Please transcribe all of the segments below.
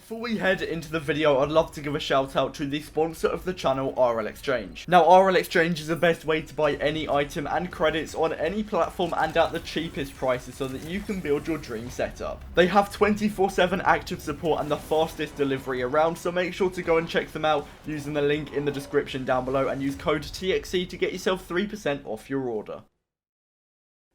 Before we head into the video, I'd love to give a shout out to the sponsor of the channel, RL Exchange. Now, RL Exchange is the best way to buy any item and credits on any platform and at the cheapest prices so that you can build your dream setup. They have 24/7 active support and the fastest delivery around, so make sure to go and check them out using the link in the description down below and use code TXC to get yourself 3% off your order.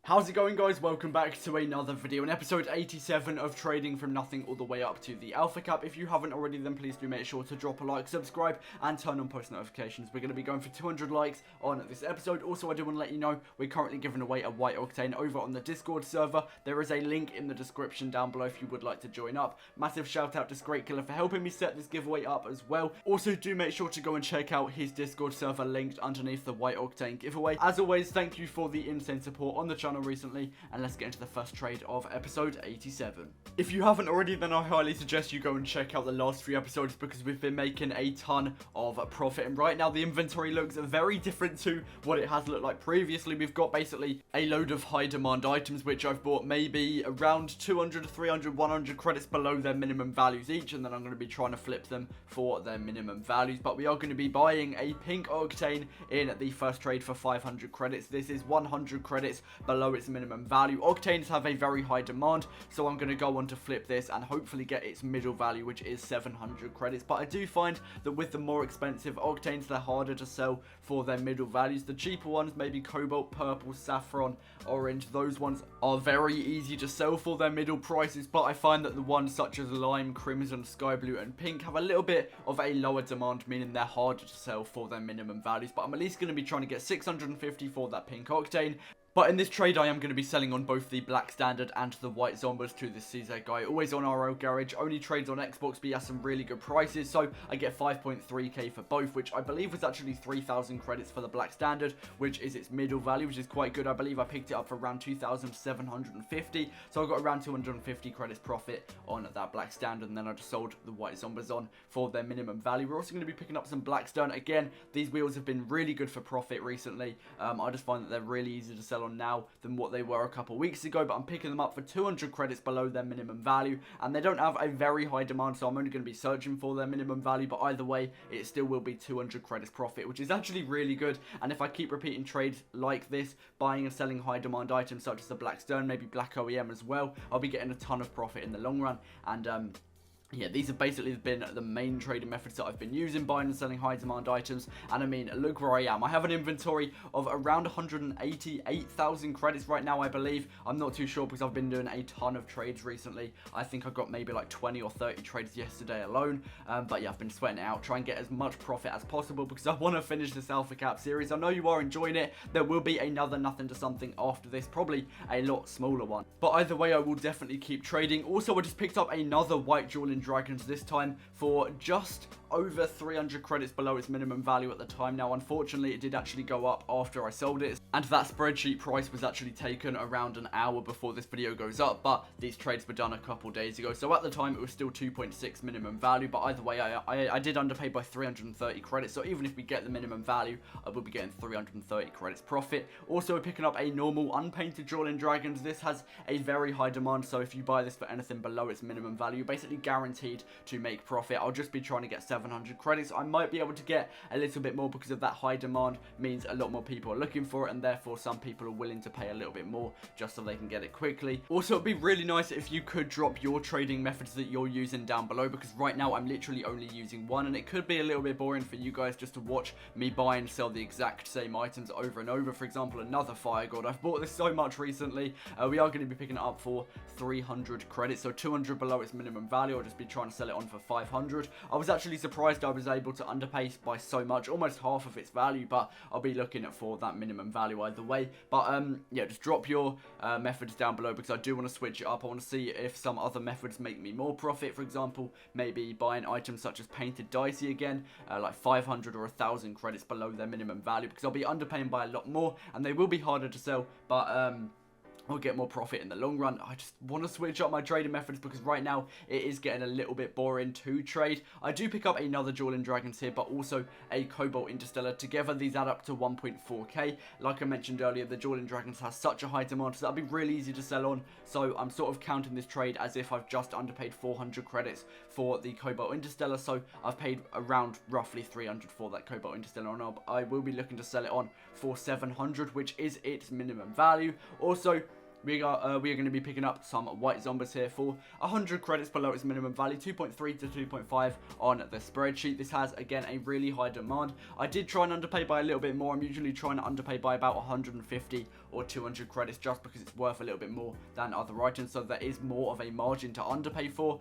How's it going, guys? Welcome back to another video, in episode 87 of Trading from Nothing all the way up to the Alpha Cap. If you haven't already, then please do make sure to drop a like, subscribe, and turn on post notifications. We're going to be going for 200 likes on this episode. Also, I do want to let you know, we're currently giving away a White Octane over on the Discord server. There is a link in the description down below if you would like to join up. Massive shout out to Great Killer for helping me set this giveaway up as well. Also, do make sure to go and check out his Discord server linked underneath the White Octane giveaway. As always, thank you for the insane support on the channel recently, and let's get into the first trade of episode 87. If you haven't already, then I highly suggest you go and check out the last 3 episodes because we've been making a ton of profit, and right now the inventory looks very different to what it has looked like previously. We've got basically a load of high demand items which I've bought maybe around 200, 300, 100 credits below their minimum values each, and then I'm going to be trying to flip them for their minimum values. But we are going to be buying a pink octane in the first trade for 500 credits. This is 100 credits below its minimum value. Octanes have a very high demand, so I'm going to go on to flip this and hopefully get its middle value, which is 700 credits. But I do find that with the more expensive octanes, they're harder to sell for their middle values. The cheaper ones, maybe cobalt, purple, saffron, orange, those ones are very easy to sell for their middle prices, but I find that the ones such as lime, crimson, sky blue, and pink have a little bit of a lower demand, meaning they're harder to sell for their minimum values. But I'm at least going to be trying to get 650 for that pink octane. But in this trade, I am going to be selling on both the Black Standard and the White Zombas to the CZ guy. Always on RL Garage. Only trades on Xbox, but he has some really good prices. So I get 5.3k for both, which I believe was actually 3,000 credits for the Black Standard, which is its middle value, which is quite good. I believe I picked it up for around 2,750. So I got around 250 credits profit on that Black Standard, and then I just sold the White Zombas on for their minimum value. We're also going to be picking up some Blackstone. Again, these wheels have been really good for profit recently. I just find that they're really easy to sell on now than what they were a couple weeks ago, but I'm picking them up for 200 credits below their minimum value, and they don't have a very high demand, so I'm only going to be searching for their minimum value. But either way, it still will be 200 credits profit, which is actually really good. And if I keep repeating trades like this, buying and selling high demand items such as the Black Stone, maybe Black OEM as well, I'll be getting a ton of profit in the long run. And yeah, these have basically been the main trading methods that I've been using, buying and selling high demand items. And I mean, look where I am. I have an inventory of around 188,000 credits right now, I believe. I'm not too sure because I've been doing a ton of trades recently. I think I got maybe like 20 or 30 trades yesterday alone. But yeah, I've been sweating it out, trying to get as much profit as possible because I want to finish this Alpha Cap series. I know you are enjoying it. There will be another Nothing to Something after this, probably a lot smaller one. But either way, I will definitely keep trading. Also, I just picked up another White Dueling Dragons, this time for just over 300 credits below its minimum value at the time. Now, unfortunately, it did actually go up after I sold it, and that spreadsheet price was actually taken around an hour before this video goes up, but these trades were done a couple days ago, so at the time it was still 2.6 minimum value. But either way, I did underpay by 330 credits, so even if we get the minimum value, I will be getting 330 credits profit. Also, we're picking up a normal unpainted Dueling Dragons. This has a very high demand, so if you buy this for anything below its minimum value, you're basically guaranteed to make profit. I'll just be trying to get 700 credits. I might be able to get a little bit more because of that high demand means a lot more people are looking for it, and therefore some people are willing to pay a little bit more just so they can get it quickly. Also, it'd be really nice if you could drop your trading methods that you're using down below, because right now I'm literally only using one, and it could be a little bit boring for you guys just to watch me buy and sell the exact same items over and over. For example, another Fire God. I've bought this so much recently. We are going to be picking it up for 300 credits, so 200 below its minimum value. I'll just be trying to sell it on for 500. I was actually surprised I was able to underpay by so much, almost half of its value, but I'll be looking for that minimum value either way. But yeah, just drop your methods down below because I do want to switch it up. I want to see if some other methods make me more profit. For example, maybe buying items such as Painted Dicey again, like 500 or 1,000 credits below their minimum value, because I'll be underpaying by a lot more and they will be harder to sell. But I'll get more profit in the long run. I just want to switch up my trading methods because right now it is getting a little bit boring to trade. I do pick up another Dueling Dragons here, but also a Cobalt Interstellar. Together, these add up to 1.4k. Like I mentioned earlier, the Dueling Dragons has such a high demand, so that'll be really easy to sell on. So I'm sort of counting this trade as if I've just underpaid 400 credits for the Cobalt Interstellar. So I've paid around roughly 300 for that Cobalt Interstellar, and I will be looking to sell it on for 700, which is its minimum value. Also, we are going to be picking up some White Zombies here for 100 credits below its minimum value, 2.3 to 2.5 on the spreadsheet. This has, again, a really high demand. I did try and underpay by a little bit more. I'm usually trying to underpay by about 150 or 200 credits just because it's worth a little bit more than other items, so there is more of a margin to underpay for.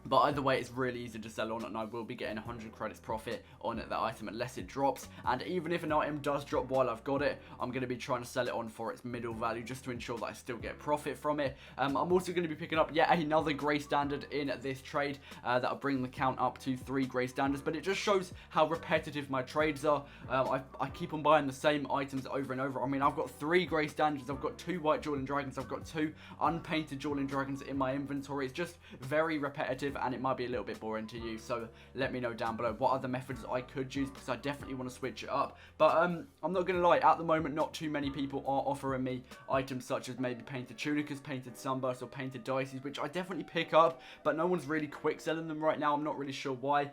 But either way, it's really easy to sell on, and I will be getting 100 credits profit on that item unless it drops. And even if an item does drop while I've got it, I'm going to be trying to sell it on for its middle value just to ensure that I still get profit from it. I'm also going to be picking up yet another Grey Standard in this trade. That'll bring the count up to 3 Grey Standards, but it just shows how repetitive my trades are. I keep on buying the same items over and over. I mean, I've got 3 Grey Standards, I've got 2 White Dueling Dragons, I've got 2 unpainted Dueling Dragons in my inventory. It's just very repetitive, and it might be a little bit boring to you, so let me know down below what other methods I could use, because I definitely want to switch it up. But I'm not going to lie, at the moment not too many people are offering me items such as maybe painted Tunicas, painted Sunbursts, or painted Dices, which I definitely pick up, but no one's really quick selling them right now. I'm not really sure why.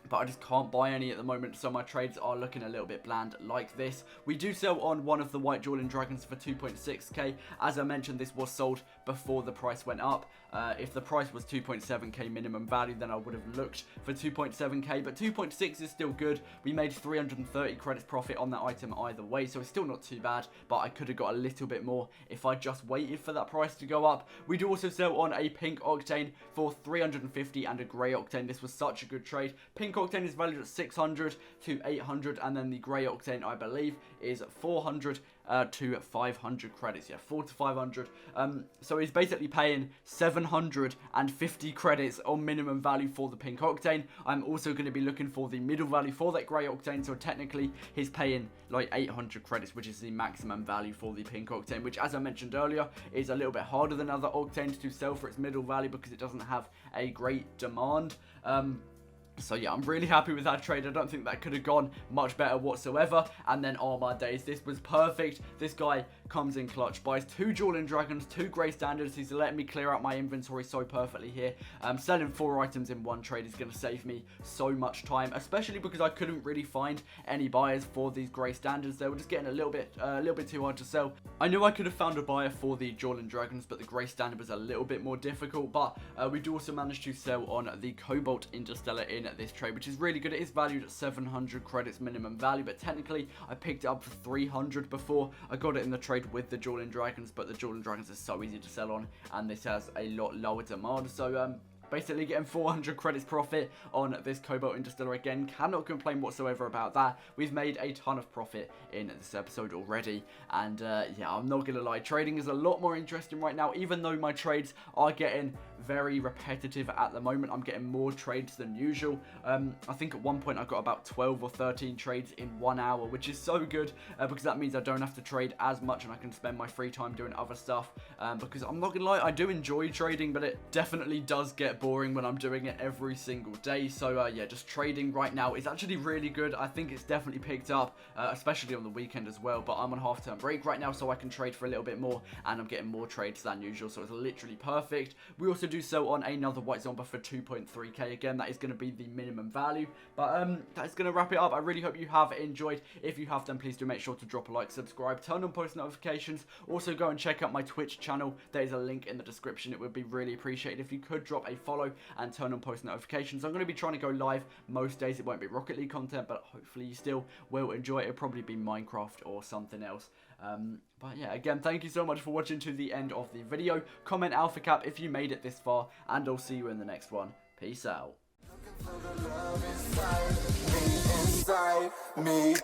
But I just can't buy any at the moment, so my trades are looking a little bit bland like this. We do sell on one of the White Dueling Dragons for 2.6k. As I mentioned, this was sold before the price went up. If the price was 2.7k minimum value, then I would have looked for 2.7k, but 2.6 is still good. We made 330 credits profit on that item either way, so it's still not too bad, but I could have got a little bit more if I just waited for that price to go up. We do also sell on a Pink Octane for 350 and a Grey Octane. This was such a good trade. Pink Octane is valued at 600 to 800, and then the Grey Octane, I believe, is 400 to 500 credits. Yeah, 4 to 500. So he's basically paying 750 credits on minimum value for the Pink Octane. I'm also going to be looking for the middle value for that Grey Octane, so technically he's paying like 800 credits, which is the maximum value for the Pink Octane, which, as I mentioned earlier, is a little bit harder than other Octanes to sell for its middle value because it doesn't have a great demand. So yeah, I'm really happy with that trade. I don't think that could have gone much better whatsoever. And then Armor Days, this was perfect. This guy comes in clutch, buys 2 Dueling Dragons, 2 Grey Standards. He's letting me clear out my inventory so perfectly here. Selling 4 items in one trade is going to save me so much time, especially because I couldn't really find any buyers for these Grey Standards. They were just getting a little bit too hard to sell. I knew I could have found a buyer for the Dueling Dragons, but the Grey Standard was a little bit more difficult. But we do also manage to sell on the Cobalt Interstellar in this trade, which is really good. It is valued at 700 credits minimum value, but technically I picked it up for 300 before. I got it in the trade with the Dueling Dragons, but the Dueling Dragons are so easy to sell on, and this has a lot lower demand. So basically getting 400 credits profit on this Cobalt Interstellar. Again, cannot complain whatsoever about that. We've made a ton of profit in this episode already, and yeah, I'm not gonna lie, trading is a lot more interesting right now. Even though my trades are getting very repetitive at the moment, I'm getting more trades than usual. I think at one point I got about 12 or 13 trades in 1 hour, which is so good because that means I don't have to trade as much and I can spend my free time doing other stuff, because I'm not gonna lie, I do enjoy trading, but it definitely does get boring when I'm doing it every single day. So yeah, just trading right now is actually really good. I think it's definitely picked up, especially on the weekend as well, but I'm on half-term break right now, so I can trade for a little bit more, and I'm getting more trades than usual, so it's literally perfect. We also do sell on another White Zombie for 2.3k. Again, that is going to be the minimum value, but that's going to wrap it up. I really hope you have enjoyed. If you have, then please do make sure to drop a like, subscribe, turn on post notifications. Also go and check out my Twitch channel. There is a link in the description. It would be really appreciated if you could drop a follow and turn on post notifications. I'm going to be trying to go live most days. It won't be Rocket League content, but hopefully you still will enjoy it. It'll probably be Minecraft or something else. But yeah, again, thank you so much for watching to the end of the video. Comment Alpha Cap if you made it this far, and I'll see you in the next one. Peace out. Looking for the love inside me.